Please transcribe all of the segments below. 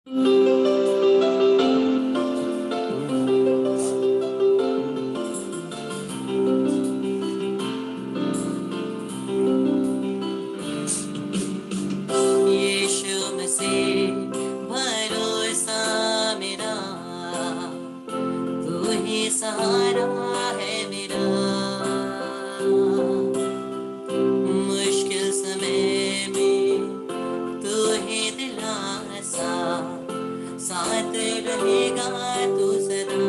यीशु मसीह भरोसा मेरा, तू ही सहारा है मेरा। मुश्किल समय में तू ही दिलासा, साथ रहेगा तू सदा।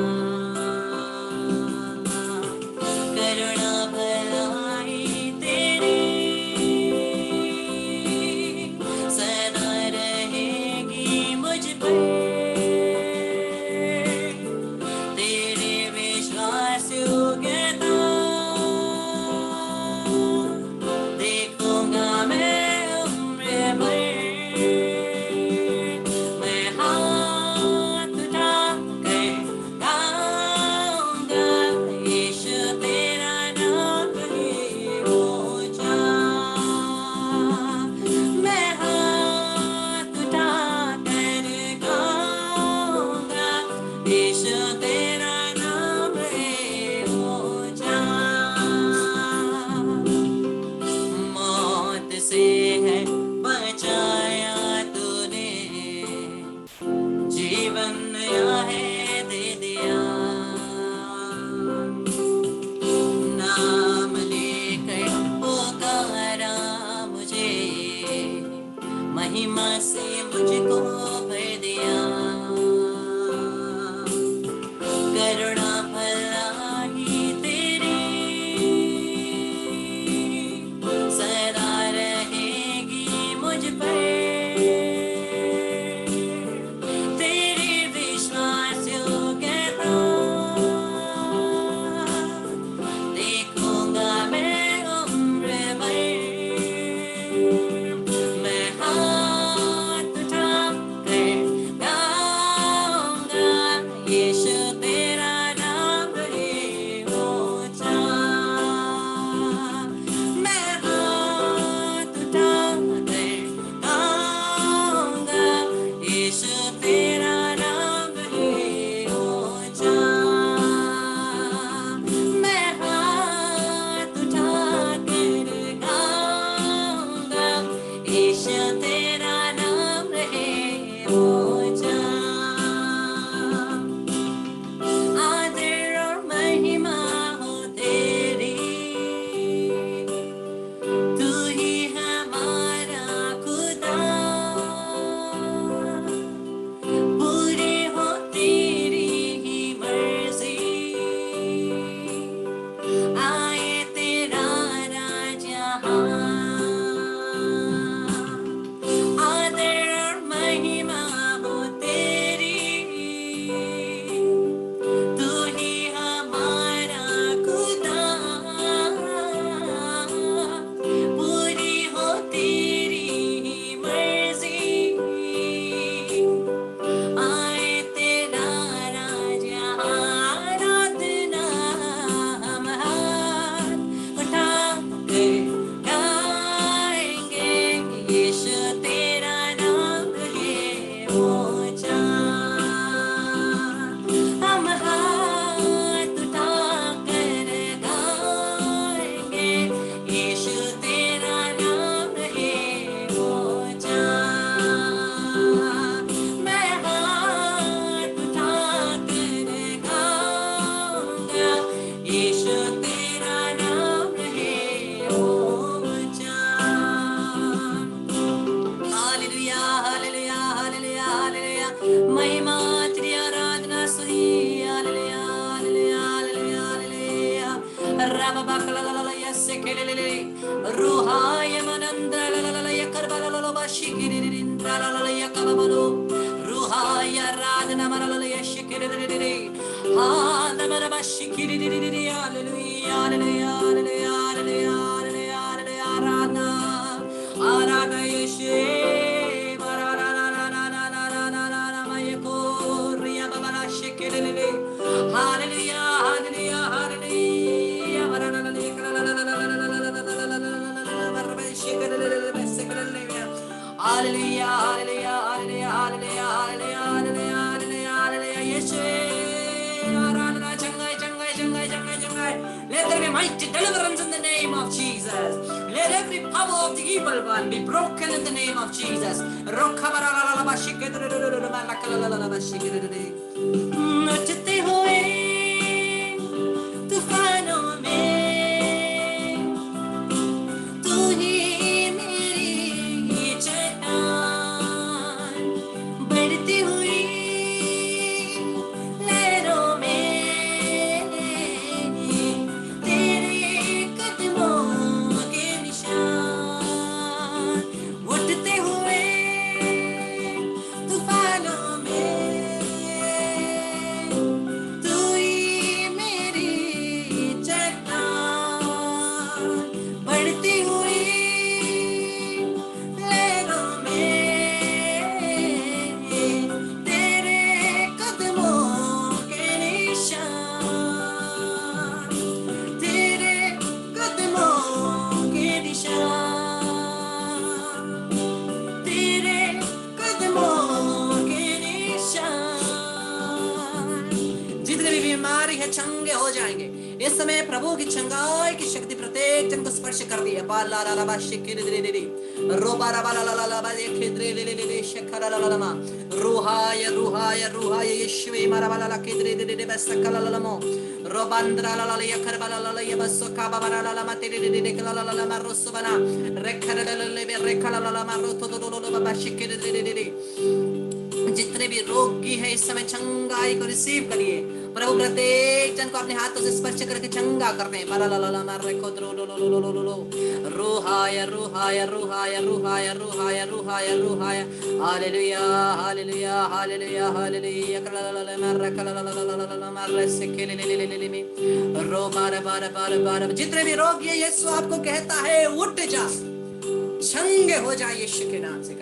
करुणा भलाई तेरी सदा रहेगी मुझ पर। तेरे विश्वास योग्यता देखूंगा मैं उम्र भर। मैं हाथ उठा कर गाऊंगा, यीशु तेरा नाम है ऊंचा। मैं हाथ उठा कर गाऊंगा, यीशु तेरा नाम है ऊंचा। मौत से है बचाया तूने, जीवन नया है दे दिया। नाम लेकर पुकारा मुझे, महिमा से मुझको भर दिया। करुणा भलाई तेरी सदा रहेगी मुझ पर। तेरी विश्वास योग्यता देखूंगा मैं उम्र भर। मैं हाथ उठा कर गाऊंगा, यीशु तेरा नाम है ऊंचा। मैं हाथ उठा कर गाऊंगा, यीशु तेरा नाम है ऊंचा। मैं हाथ उठा कर गाऊंगा, यीशु तेरा नाम है ऊंचा। आदर और महिमा हो तेरी, तू ही हमारा खुदा। पूरी हो तेरी ही मर्जी, आए तेरा राज यहाँ। आदर और महिमा हो तेरी, तू ही हमारा खुदा। पूरी हो तेरी ही मर्जी, आए तेरा राज यहाँ। आराधना हम हाथ उठा कर गाएंगे, यीशु तेरा नाम है ऊंचा। हम हाथ उठा कर गाएंगे, यीशु तेरा नाम है ऊंचा। मैं हाथ उठा कर गाऊंगा, यीशु तेरा नाम है ऊंचा। Hallelujah hallelujah hallelujah hallelujah. महिमा तेरी आराधना सुनी। Hallelujah hallelujah hallelujah hallelujah. रबबकलललय सेकेलेले रूहाय मनंद्रललय करबललल शिकिरिरिंद्रललय कबबलो रूहाय आराधना मनललय शिकिरिरिरि हादमरब शिकिरिरिरि। Hallelujah hallelujah hallelujah hallelujah hallelujah hallelujah. आराधना आराधना Yeshu. Hallelujah, hallelujah, hallelujah. Hallelujah hallelujah hallelujah hallelujah hallelujah hallelujah hallelujah hallelujah यीशुवे आराधना चंगाई चंगाई चंगाई चंगाई चंगाई let there be mighty deliverance in the name of Jesus let every power of the evil one be broken in the name of Jesus नचते हुए तूफानों में तू ही मेरी चट्टान बढ़ती हुई लहरों में तेरे कदमों के निशान उठते हुए तूफानों में तू ही मेरी चट्टान बढ़ती हुई लहरों में तेरे कदमों के निशान तेरे कदमों के निशान तेरे कदमों के निशान जितने भी बीमारी है चंगे हो जाएंगे इस समय प्रभु की चंगाई की शक्ति प्रत्येक जन को स्पर्श कर दी है रूहाय रूहाय रूहाय यीशुवे माराबाला केद्रे बसकललमो रोबांद्रा ललया करबाला यबसो काबाबाला मतेरे कललला मरोसबना रेखरलले रेखलला मरोतो बाशिकेद्रे जितने भी रोगी है इस समय चंगाई को रिसीव करिए प्रभु प्रत्येक जन को अपने हाथों से स्पर्श करके चंगा करते हैं रूहाय रूहाय रूहाय रूहाय रूहाय रूहाय रूहाय हालेलुया हालेलुया हालेलुया हालेलुया रो बार बार बार बार जितने भी रोगी है यीशु आपको कहता है उठ जा चंगे हो जाए यीशु के नाम से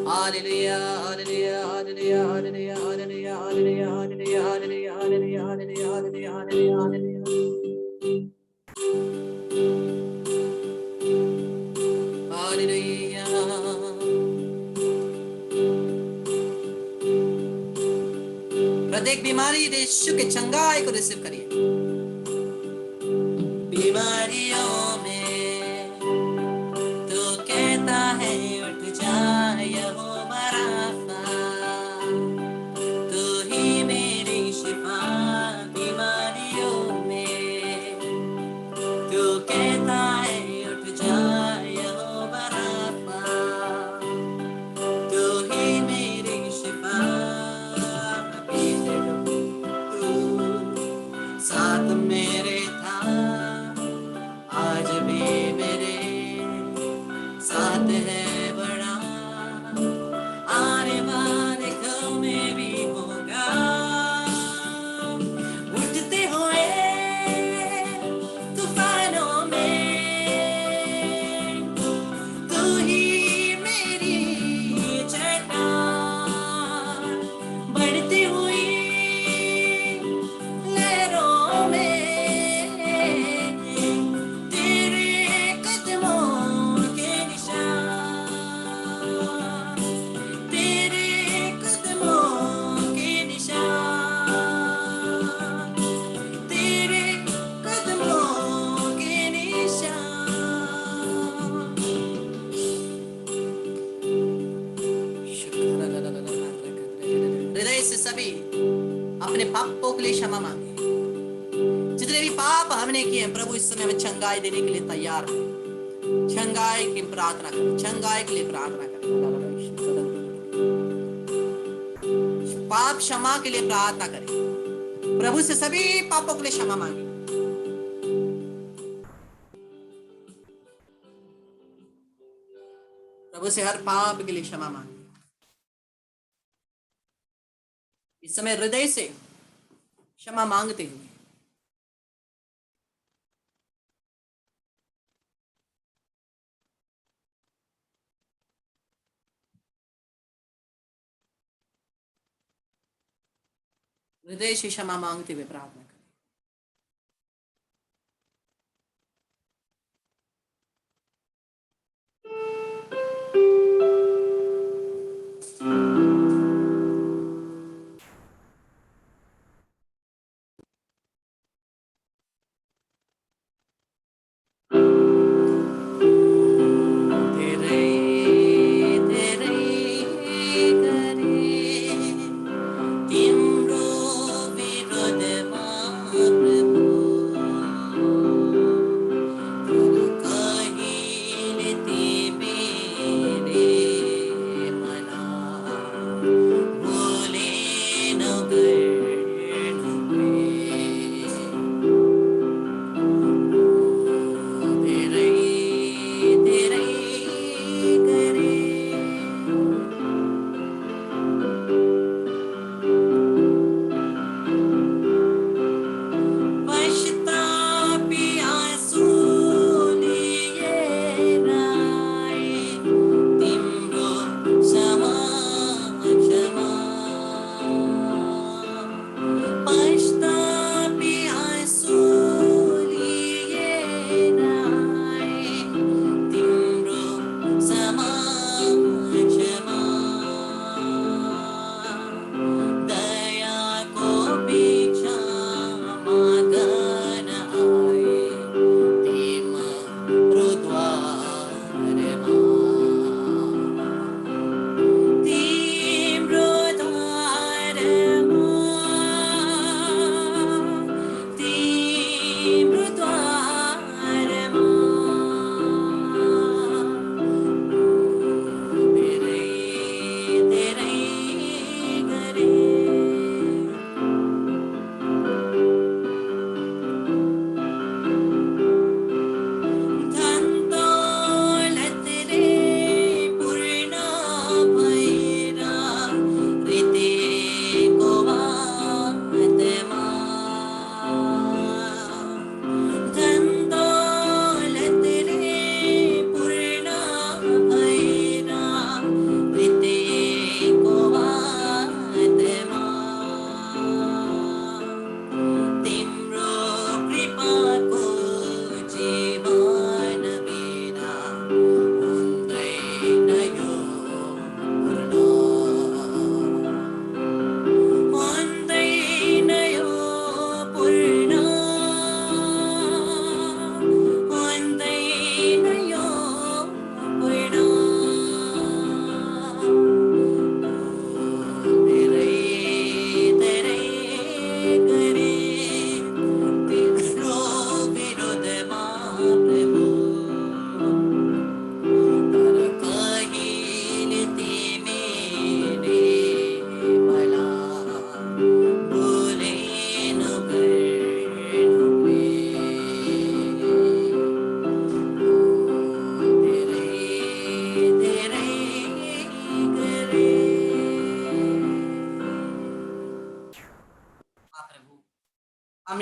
hallelujah hallelujah hallelujah hallelujah hallelujah hallelujah hallelujah hallelujah hallelujah hallelujah hallelujah hallelujah hallelujah प्रत्येक बीमारी यीशु के चंगाई को रिसीव करिए बीमारियों में तो कहता है उठ जा यहोवा राफा तू ही मेरी शिफा बीमारियों में तू कहता है उठ जा यहोवा राफा तू ही मेरी शिफा तू साथ मेरे था आज भी मेरे साथ है बड़ा आने वाले कल में भी होगा उठते हुए तूफानों में तू ही मेरी चट्टान बढ़ती हुई लहरों में सभी अपने पापों के लिए क्षमा मांगे जितने भी पाप हमने किए हैं प्रभु इस समय हमें चंगाई देने के लिए तैयार है चंगाई की प्रार्थना करें चंगाई के लिए प्रार्थना करें पाप क्षमा के लिए प्रार्थना करें प्रभु से सभी पापों के लिए क्षमा मांगे प्रभु से हर पाप के लिए क्षमा मांगे इस समय हृदय से क्षमा मांगते हुए हृदय से क्षमा मांगते हुए प्रार्थना करें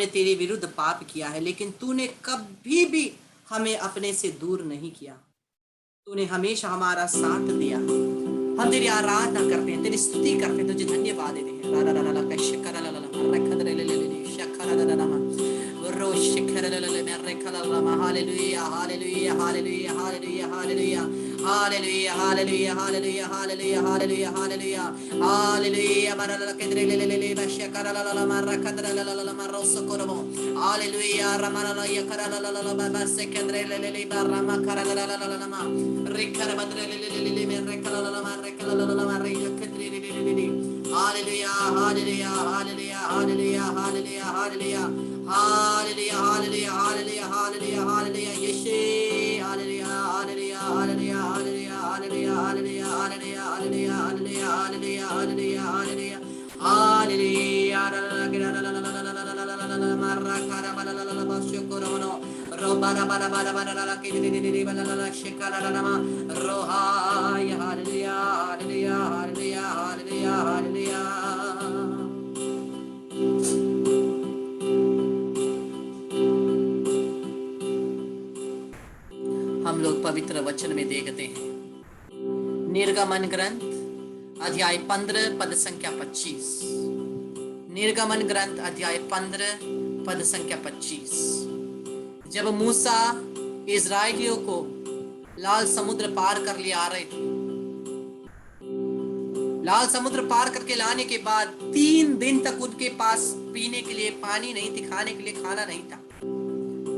हमने तेरे विरुद्ध पाप किया है, लेकिन तूने कभी भी हमें अपने से दूर नहीं किया। तूने हमेशा हमारा साथ दिया। हम तेरी आराधना करते हैं, तेरी स्तुति करते हैं, तुझे धन्यवाद देते हैं। Hallelujah, hallelujah, hallelujah, hallelujah, hallelujah. Hallelujah, hallelujah, hallelujah, hallelujah, hallelujah, hallelujah. Hallelujah. Marala kedrelelele bashakara la la marra kadra la la maroso koromo. Hallelujah. Ramala yakara la la babase kedrelelele barama kara la la ma. Rikara badrelelele merrekala la marrekala la marre kedrelelele. Hallelujah, hallelujah, hallelujah, hallelujah, hallelujah, hallelujah. Hallelujah, hallelujah, hallelujah, hallelujah, hallelujah, Yeshe, hallelujah, hallelujah, hallelujah, hallelujah, hallelujah, hallelujah, hallelujah, hallelujah, hallelujah, hallelujah, hallelujah, hallelujah, hallelujah, marra kara bala la la bashukoro no, robara bala bala bala la kidiri bala la shikara la ma, roha, hallelujah, hallelujah, hallelujah, hallelujah, hallelujah. हम लोग पवित्र वचन में देखते हैं, निर्गमन ग्रंथ अध्याय 15 पद संख्या 25। निर्गमन ग्रंथ अध्याय 15 पद संख्या 25। जब मूसा इजराइलियों को लाल समुद्र पार कर ले आ रहे थे, लाल समुद्र पार करके लाने के बाद 3 दिन तक उनके पास पीने के लिए पानी नहीं थी, खाने के लिए खाना नहीं था।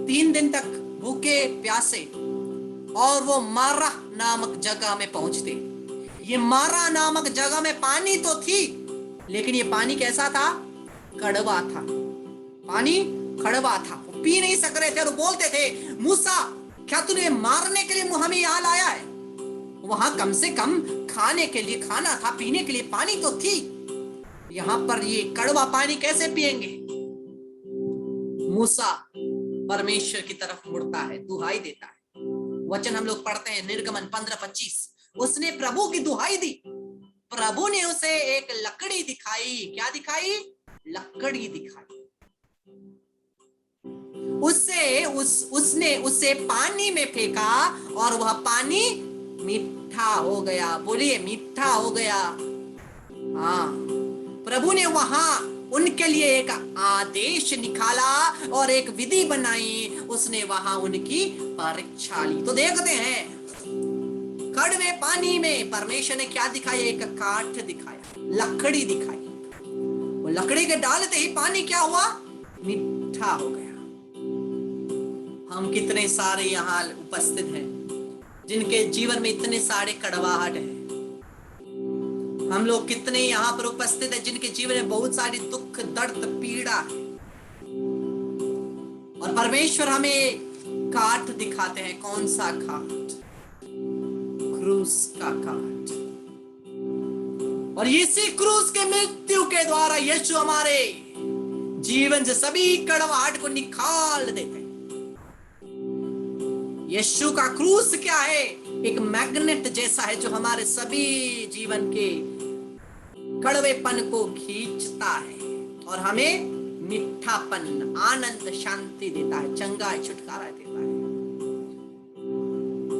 3 दिन तक भूखे प्यासे, और वो मारा नामक जगह में पहुंचते। ये मारा नामक जगह में पानी तो थी, लेकिन ये पानी कैसा था? कड़वा था। पानी कड़वा था, वो पी नहीं सक रहे थे और बोलते थे, मूसा क्या तूने मारने के लिए हमें यहां लाया है? वहां कम से कम खाने के लिए खाना था, पीने के लिए पानी तो थी, यहां पर ये कड़वा पानी कैसे पिएंगे? मूसा परमेश्वर की तरफ मुड़ता है, दुहाई देता है। वचन हम लोग पढ़ते हैं, निर्गमन 15:25। उसने प्रभु की दुहाई दी, प्रभु ने उसे एक लकड़ी दिखाई। क्या दिखाई? लकड़ी दिखाई। उसने उसे पानी में फेंका और वह पानी मीठा हो गया। बोलिए, मीठा हो गया। हाँ, प्रभु ने वहां उनके लिए एक आदेश निकाला और एक विधि बनाई। उसने वहां उनकी परीक्षा ली। तो देखते हैं, कड़वे पानी में परमेश्वर ने क्या दिखाया? एक काठ दिखाया, लकड़ी दिखाई। वो लकड़ी के डालते ही पानी क्या हुआ? मीठा हो गया। हम कितने सारे यहाँ उपस्थित हैं जिनके जीवन में इतने सारे कड़वाहट है। हम लोग कितने यहाँ पर उपस्थित हैं जिनके जीवन में बहुत सारी दुख, दर्द, पीड़ा है, और परमेश्वर हमें काट दिखाते हैं। कौन सा काट? क्रूस का काट। और इसी क्रूस के मृत्यु के द्वारा यीशु हमारे जीवन से सभी कड़वाहट को निकाल देते हैं। यीशु का क्रूस क्या है? एक मैग्नेट जैसा है जो हमारे सभी जीवन के कड़वेपन को खींचता है और हमें मीठापन, आनंद, शांति देता है, चंगाई, छुटकारा देता है।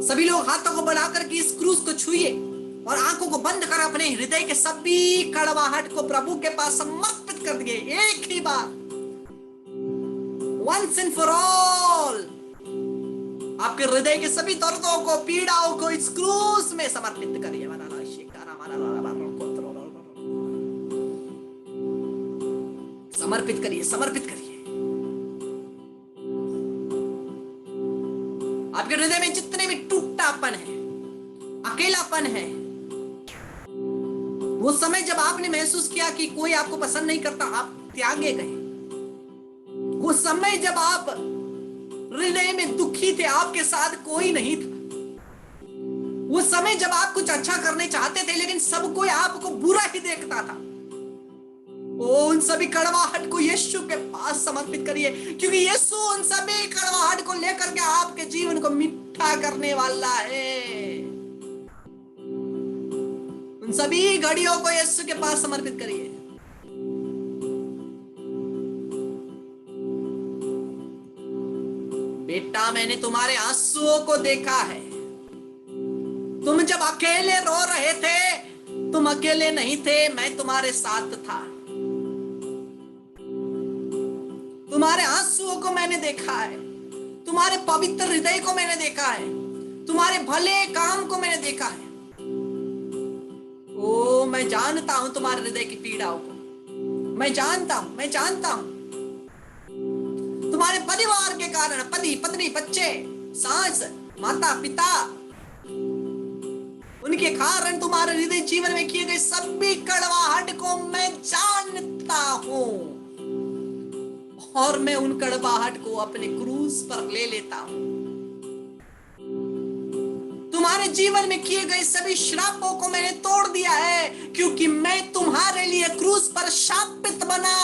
सभी लोग हाथों को बढ़ाकर के इस क्रूस को छुइए और आंखों को बंद कर अपने हृदय के सभी कड़वाहट को प्रभु के पास समर्पित कर दिए एक ही बार, once and for all। आपके हृदय के सभी दर्दों को, पीड़ाओं को इस क्रूस में समर्पित करिए। समर्पित करिए, समर्पित करिए। आपके हृदय में जितने भी टूटापन है, अकेलापन है, वो समय जब आपने महसूस किया कि कोई आपको पसंद नहीं करता, आप त्यागे गए, वो समय जब आप हृदय में दुखी थे, आपके साथ कोई नहीं था, वो समय जब आप कुछ अच्छा करने चाहते थे लेकिन सब कोई आपको बुरा ही देखता था, उन सभी कड़वाहट को यीशु के पास समर्पित करिए, क्योंकि यीशु उन सभी कड़वाहट को लेकर के आपके जीवन को मीठा करने वाला है। उन सभी घड़ियों को यीशु के पास समर्पित करिए। बेटा मैंने तुम्हारे आंसुओं को देखा है। तुम जब अकेले रो रहे थे, तुम अकेले नहीं थे, मैं तुम्हारे साथ था। तुम्हारे आंसुओं को मैंने देखा है, तुम्हारे पवित्र हृदय को मैंने देखा है, तुम्हारे भले काम को मैंने देखा है। ओ मैं जानता हूं तुम्हारे हृदय की पीड़ाओं को, मैं जानता हूं। तुम्हारे परिवार के कारण, पति पत्नी बच्चे सास माता पिता, उनके कारण तुम्हारे हृदय जीवन में किए गए सभी कड़वाहट को मैं जानता हूं, और मैं उन कड़वाहट को अपने क्रूस पर ले लेता हूं। तुम्हारे जीवन में किए गए सभी श्रापों को मैंने तोड़ दिया है, क्योंकि मैं तुम्हारे लिए क्रूस पर शापित बना।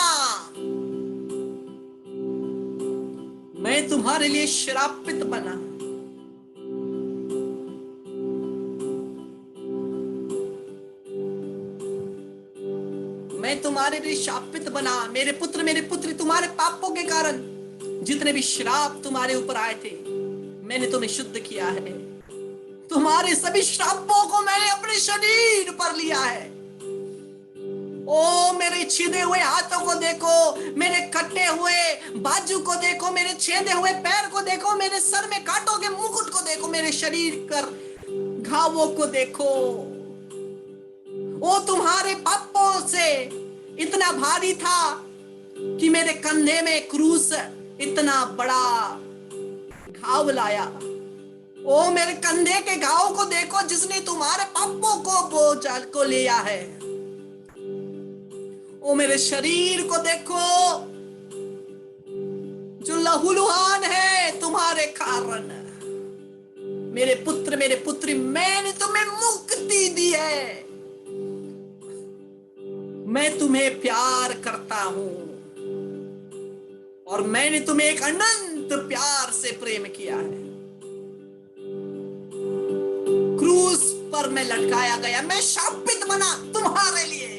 मैं तुम्हारे लिए श्रापित बना। मैं तुम्हारे लिए शापित बना। मेरे पुत्र मेरे पुत्री, तुम्हारे पापों के कारण जितने भी श्राप तुम्हारे ऊपर आए थे, मैंने तुम्हें शुद्ध किया है। तुम्हारे सभी श्रापों को मैंने अपने शरीर पर लिया है। ओ मेरे छिदे हुए हाथों को देखो, मेरे कटे हुए बाजू को देखो, मेरे छेदे हुए पैर को देखो, मेरे सर में कांटों के मुकुट को देखो, मेरे शरीर पर घावों को देखो। वो तुम्हारे पापों से इतना भारी था कि मेरे कंधे में क्रूस इतना बड़ा घाव लाया। ओ मेरे कंधे के घाव को देखो, जिसने तुम्हारे पापों को बोझ को लिया है। ओ मेरे शरीर को देखो, जो लहूलुहान है तुम्हारे कारण। मेरे पुत्र मेरे पुत्री, मैंने तुम्हें मुक्ति दी है। मैं तुम्हें प्यार करता हूं, और मैंने तुम्हें एक अनंत प्यार से प्रेम किया है। क्रूस पर मैं लटकाया गया, मैं शापित बना तुम्हारे लिए,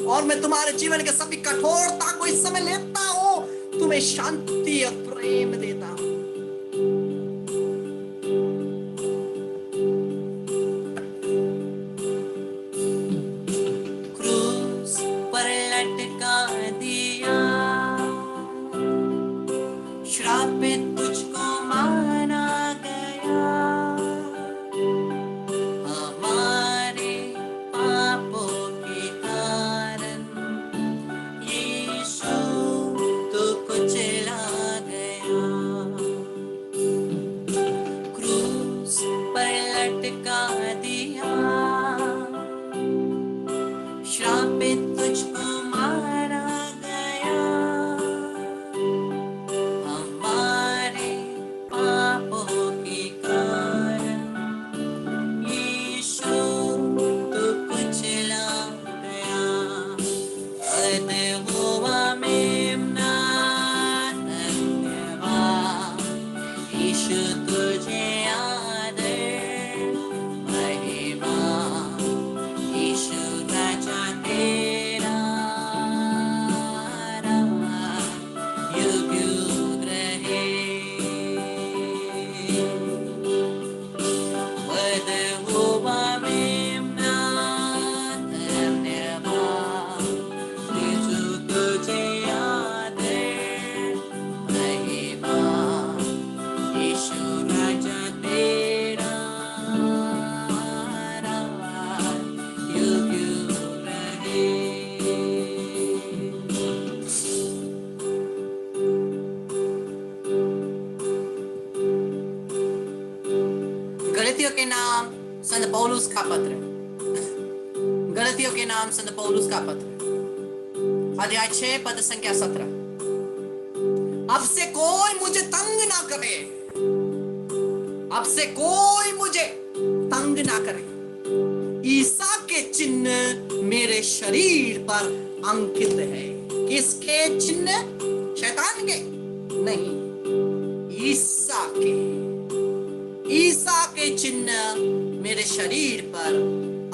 और मैं तुम्हारे जीवन के सभी कठोरता को इस समय लेता हूं, तुम्हें शांति और प्रेम देता हूं। क्रूस पर लटका दिया, श्रापित तुझको माना गया। हमारे पापों के कारण यीशु तो कुचला गया। क्रूस पर लटका दिया, श्रापित तुझको मारा गया। हमारे पापों के कारण यीशु तो कुचला गया। यहोवा मेमना धन्यवाद, यीशु तुझे आदर महिमा। यीशु राजा तेरा युग युग रहे। यहोवा मेमना धन्यवाद, यीशु तुझे आदर महिमा। यीशु राजा तेरा युग युग रहे। गलतियों के नाम संत पौलुस का पत्र, गलतियों के नाम संत पौलुस का पत्र, अध्याय 6 पद संख्या 17। अब से कोई मुझे तंग ना करे, अब से कोई मुझे तंग ना करे। ईसा के चिन्ह मेरे शरीर पर अंकित है। किसके चिन्ह? शैतान के नहीं, ईसा के। ईसा के चिन्ह मेरे शरीर पर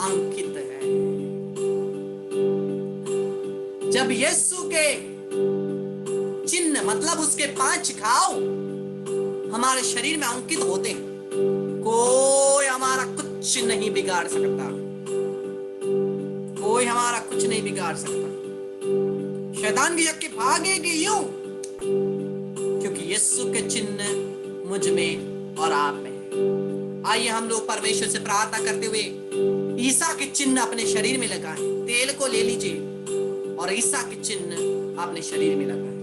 अंकित है। जब यीशु के चिन्ह मतलब उसके 5 घाव हमारे शरीर में अंकित होते हैं, कोई हमारा कुछ नहीं बिगाड़ सकता, कोई हमारा कुछ नहीं बिगाड़ सकता। शैतान की यज्ञ भागेगी यूं, क्योंकि यीशु के चिन्ह मुझ में और आप में। आइए हम लोग परमेश्वर से प्रार्थना करते हुए ईसा के चिन्ह अपने शरीर में लगाएं। तेल को ले लीजिए और ईसा के चिन्ह अपने शरीर में लगाएं।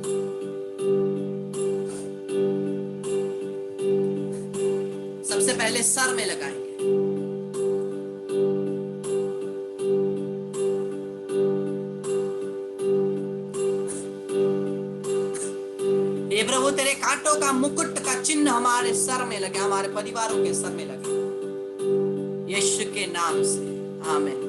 सबसे पहले सर में लगाएंगे। हे प्रभु, तेरे कांटों का मुकुट का चिन्ह हमारे सर में लगे, हमारे परिवारों के सर में लगे, यीशु के नाम से, आमीन।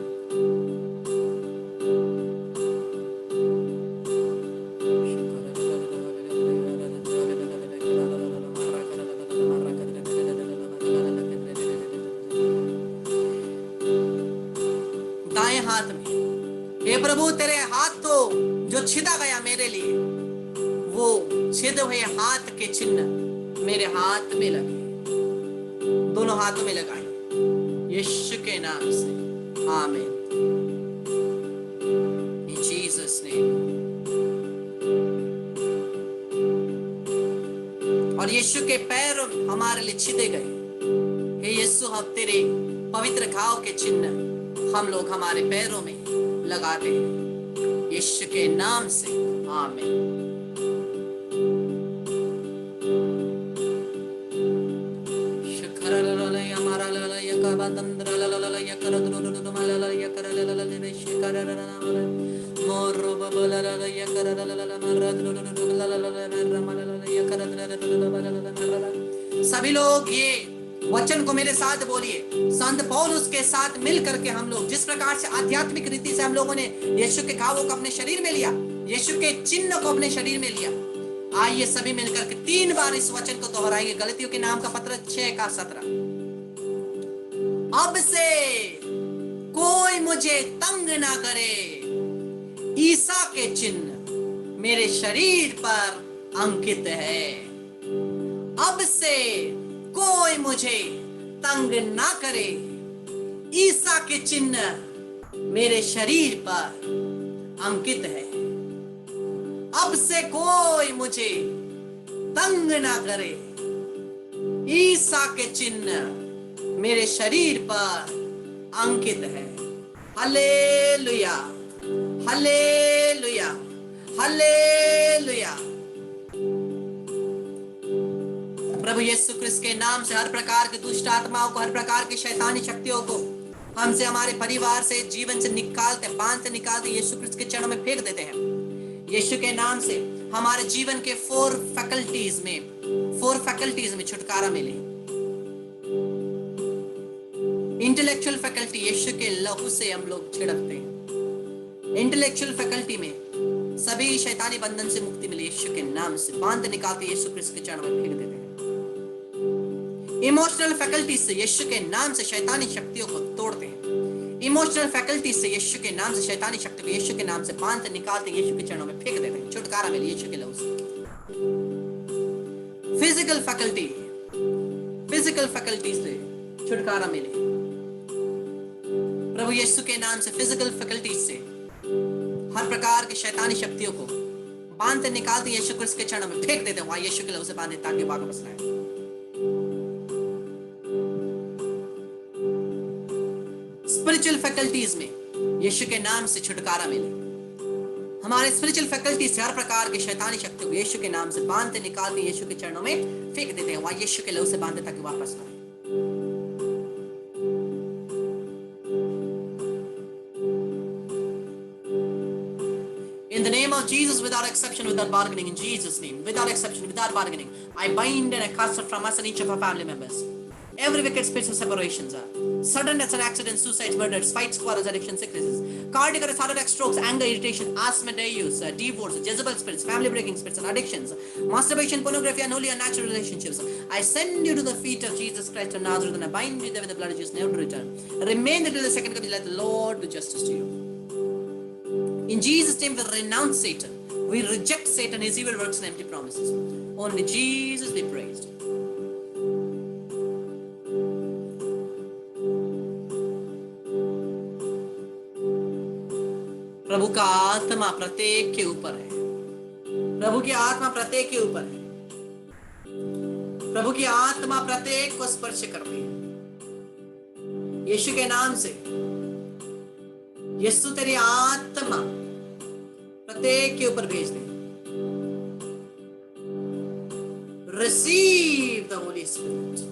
दाएं हाथ में, हे प्रभु, तेरे हाथों जो छिदा गया मेरे लिए, वो छिदे हुए हाथ के चिन्ह मेरे हाथ में लगे, दोनों हाथों में लगाए, यीशु के नाम से, आमीन। इन जीसस नेम। और यीशु के पैर हमारे लिए छिदे गए। हे यीशु, हम तेरे पवित्र घाव के चिन्ह हम लोग हमारे पैरों में लगाते हैं, यीशु के नाम से, आमीन। सभी लोग ये वचन को मेरे साथ बोलिए। संत पौलुस के साथ मिल करके हम लोग जिस प्रकार से आध्यात्मिक रीति से हम लोगों ने यीशु के घावों को अपने शरीर में लिया, यीशु के चिन्ह को अपने शरीर में लिया, आइए सभी मिलकर के 3 बार इस वचन को दोहराएंगे। गलतियों के नाम का पत्र 6:17। अब से कोई मुझे तंग ना करे, ईसा के चिन्ह मेरे शरीर पर अंकित है। अब से कोई मुझे तंग ना करे, ईसा के चिन्ह मेरे शरीर पर अंकित है। अब से कोई मुझे तंग ना करे, ईसा के चिन्ह मेरे शरीर पर अंकित है। Hallelujah, hallelujah, hallelujah. प्रभु यीशु क्रिस्त के नाम से हर प्रकार के दुष्ट आत्माओं को, हर प्रकार की शैतानी शक्तियों को हमसे, हमारे परिवार से, जीवन से निकालते, बांध से निकालते यीशु क्रिस्त के चरणों में फेंक देते हैं। यीशु के नाम से हमारे जीवन के 4 फैकल्टीज में छुटकारा मिले। इंटेलेक्चुअल फैकल्टी यीशु के लहू से हम लोग छिड़कते हैं। इंटेलेक्चुअल फैकल्टी में सभी शैतानी बंधन से मुक्ति मिले, यीशु के नाम से बांध निकालते यीशु क्रिस्त के चरणों में फेंक देते हैं। इमोशनल फैकल्टी से यीशु के नाम से शैतानी शक्तियों को तोड़ते हैं। इमोशनल फैकल्टी से यीशु के नाम से शैतानी शक्ति को यीशु के नाम से बांध निकालते यीशु के चरणों में फेंक देते हैं। छुटकारा मिले यीशु के लहू से। फिजिकल फैकल्टी से छुटकारा मिले प्रभु यीशु के नाम से। फिजिकल फैकल्टी से हर प्रकार की शैतानी शक्तियों को बांधते निकालते यीशु क्रिस्त के चरणों में फेंक देते हैं। वहां यीशु के लहू से बांधे ताकि वापस लाए। स्पिरिचुअल फैकल्टीज में यीशु के नाम से छुटकारा मिले। हमारे स्पिरिचुअल फैकल्टी से हर प्रकार की शैतानी शक्तियों को यीशु के नाम से बांधते निकालते यीशु के चरणों में फेंक देते हैं। वहां यीशु के लहू से बांधे ताकि वापस लाए। In the name of Jesus, without exception, without bargaining, in Jesus' name, without exception, without bargaining, I bind and I cast it from us and each of our family members. Every wicked spirit of separations, sudden deaths and accidents, suicides, murders, fights, quarrels, addictions, sicknesses, cardiac arrest, heart attack, strokes, anger, irritation, asthma, disease, divorce, Jezebel spirits, family breaking spirits, and addictions, masturbation, pornography, unholy, unnatural relationships. I send you to the feet of Jesus Christ of Nazareth, and I bind you there with the blood of Jesus, never to return. Remain there till the second coming. Let the Lord do justice to you. In Jesus' name, we renounce Satan. We reject Satan, his evil works and empty promises. Only Jesus be praised. प्रभु का आत्मा प्रत्येक के ऊपर है। प्रभु की आत्मा प्रत्येक के ऊपर है। प्रभु की आत्मा प्रत्येक को स्पर्श करती है। यीशु के नाम से यीशु तेरी आत्मा प्रत्येक के ऊपर भेज दे। Receive the Holy Spirit.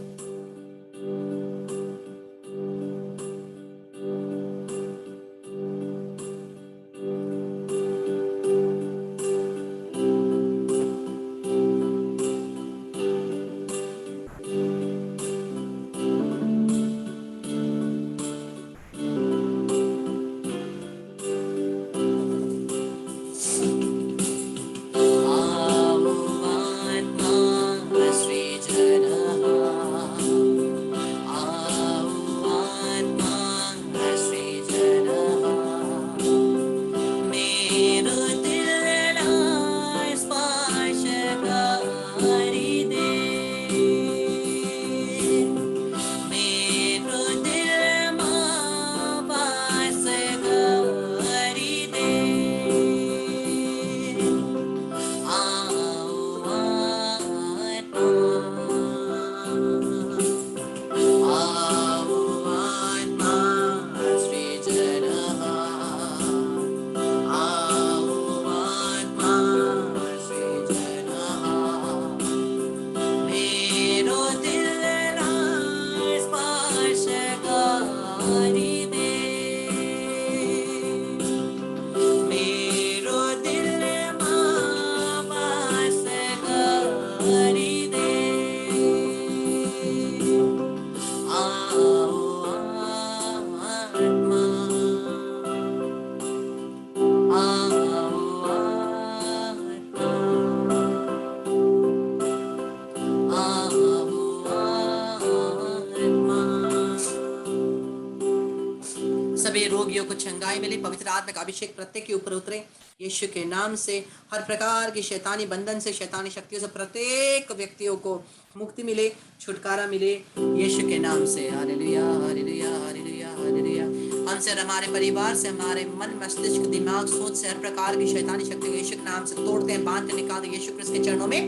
सभी रोगियों को चंगाई मिले। पवित्र आत्मा का अभिषेक प्रत्येक के ऊपर उतरे यीशु के नाम से। हर प्रकार की शैतानी बंधन से, शैतानी शक्तियों से प्रत्येक व्यक्तियों को मुक्ति मिले, छुटकारा मिले यीशु के नाम से। Hallelujah hallelujah hallelujah hallelujah. हमसे और हमारे परिवार से, हमारे मन, मस्तिष्क, दिमाग, सोच से हर प्रकार की शैतानी शक्ति को यीशु के नाम से तोड़ते हैं, बांधते निकालते यीशु क्रिस्त के चरणों में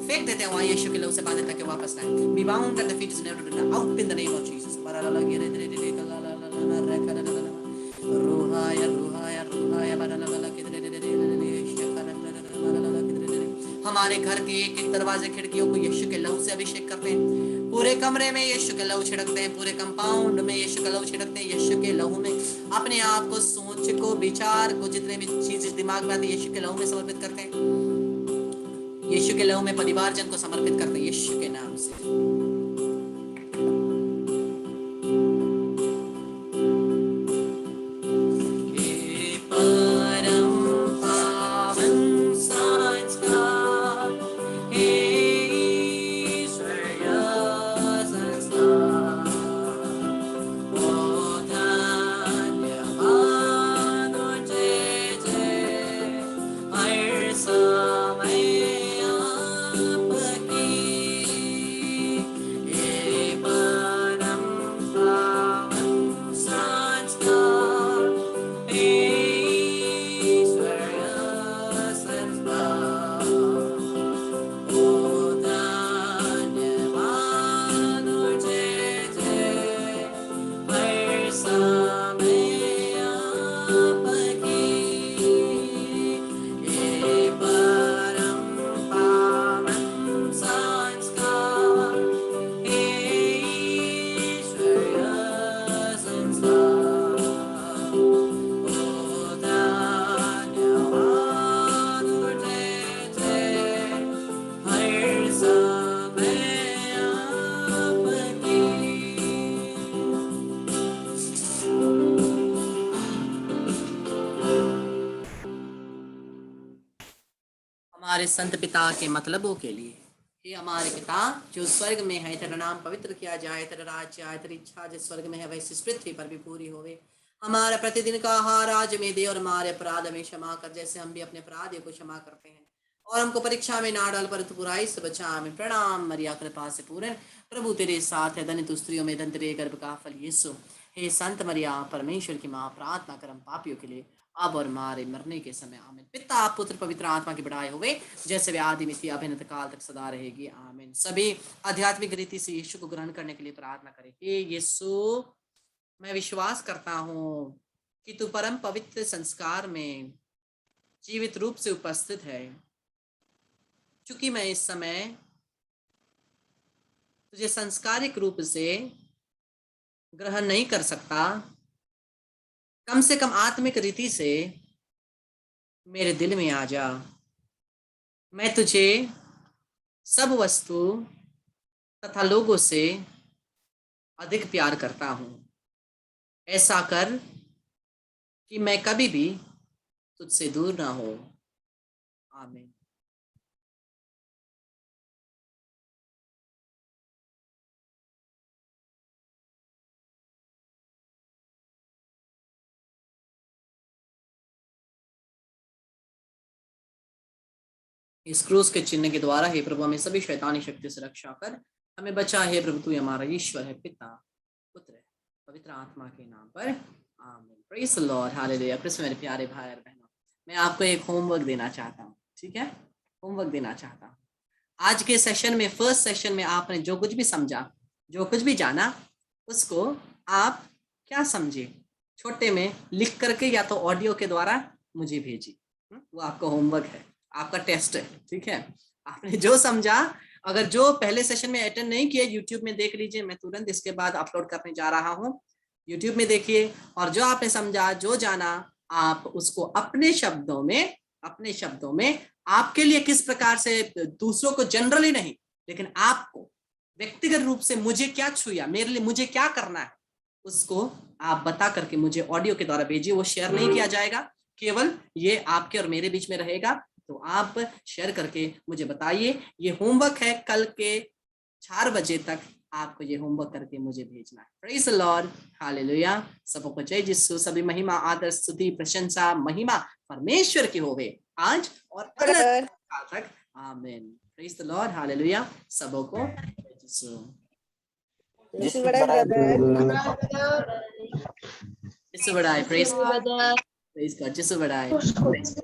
फेंक देते हैं। वहां यीशु के लहू से बांधे ताकि वापस आए। Be bound at the feet out in the name of Jesus. हमारे घर के एक एक दरवाजे, खिड़कियों को यीशु के लहू से अभिषेक करते हैं। पूरे कमरे में यीशु के लहू छिड़कते हैं। पूरे कंपाउंड में यीशु का लहू छिड़कते हैं। यीशु के लहू में अपने आप को, सोच को, विचार को, जितने भी चीजें दिमाग में आती है यीशु के लहू में समर्पित करते हैं। यीशु के लहू में परिवारजन को समर्पित करते हैं यीशु के नाम से। हमारे संत पिता के मतलबों के लिए। हे हमारे पिता जो स्वर्ग में है, तेरा नाम पवित्र किया जाए, तेरा राज्य आए, तेरी इच्छा जिस स्वर्ग में है वैसे पृथ्वी पर भी पूरी होवे। हमारा प्रतिदिन का आहार आज में दे, और हमारे अपराध में क्षमा कर जैसे हम भी अपने अपराधियों को क्षमा करते हैं। और हमको परीक्षा में ना डाल, पर तू बुराई से बचा हमें। प्रणाम मरिया कृपा से पूर्ण, प्रभु तेरे साथ है, धन्य तू स्त्रियों में, धन्य तेरे गर्भ का फल यीशु। हे संत मरिया परमेश्वर की माँ, प्रार्थना करम पापियों के लिए अब और हमारे मरने के समय। आमीन। पिता पुत्र पवित्र आत्मा की बढ़ाई हुए, जैसे वे आदि में थी अभिनत काल तक सदा रहेगी। आमीन। सभी आध्यात्मिक रीति से यीशु को ग्रहण करने के लिए प्रार्थना करें। हे यीशु, मैं विश्वास करता हूँ कि तू परम पवित्र संस्कार में जीवित रूप से उपस्थित है। चूंकि मैं इस समय तुझे संस्कारिक रूप से ग्रहण नहीं कर सकता, कम से कम आत्मिक रीति से मेरे दिल में आ जा। मैं तुझे सब वस्तु तथा लोगों से अधिक प्यार करता हूँ। ऐसा कर कि मैं कभी भी तुझसे दूर ना हो। आमीन। इस क्रूस के चिन्ह के द्वारा हे प्रभु हमें सभी शैतानी शक्ति से रक्षा कर हमें बचा। हे प्रभु तू हमारा ईश्वर है, पिता पुत्र पवित्र आत्मा के नाम पर। आमीन। Praise the Lord. Hallelujah. Krishna मेरे प्यारे भाई और बहनों, मैं आपको एक होमवर्क देना चाहता हूँ। ठीक है, होमवर्क देना चाहता हूँ। आज के सेशन में, फर्स्ट सेशन में आपने जो कुछ भी समझा, जो कुछ भी जाना, उसको आप क्या समझे छोटे में लिख करके या तो ऑडियो के द्वारा मुझे भेजिए। वो आपका होमवर्क है, आपका टेस्ट है। ठीक है, आपने जो समझा, अगर जो पहले सेशन में अटेंड नहीं किया, यूट्यूब में देख लीजिए। मैं तुरंत इसके बाद अपलोड करने जा रहा हूँ, यूट्यूब में देखिए। और जो आपने समझा, जो जाना, आप उसको अपने शब्दों में आपके लिए किस प्रकार से, दूसरों को जनरली नहीं, लेकिन आपको व्यक्तिगत रूप से मुझे क्या छुआ, मेरे लिए मुझे क्या करना है, उसको आप बता करके मुझे ऑडियो के द्वारा भेजिए। वो शेयर नहीं किया जाएगा, केवल ये आपके और मेरे बीच में रहेगा। तो आप शेयर करके मुझे बताइए। ये होमवर्क है, कल के 4 बजे तक आपको ये होमवर्क करके मुझे भेजना है। Praise the Lord. हालेलुया। सबको जय यीशु। सभी महिमा, आदर, स्तुति, प्रशंसा, महिमा परमेश्वर की होवे आज और अनंत काल तक। आमीन। Praise the Lord. हालेलुया। सबको जय यीशु। यीशु बड़ा यीशु बड़ा। Praise Praise God. Jesus बढ़ाए।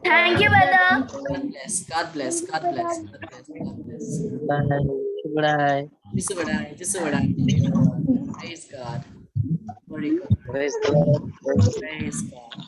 Thank you, brother. God bless. God bless. God bless. God bless. God bless. Jesus बढ़ाए। Jesus बढ़ाए। Praise God. Glory God. Praise God.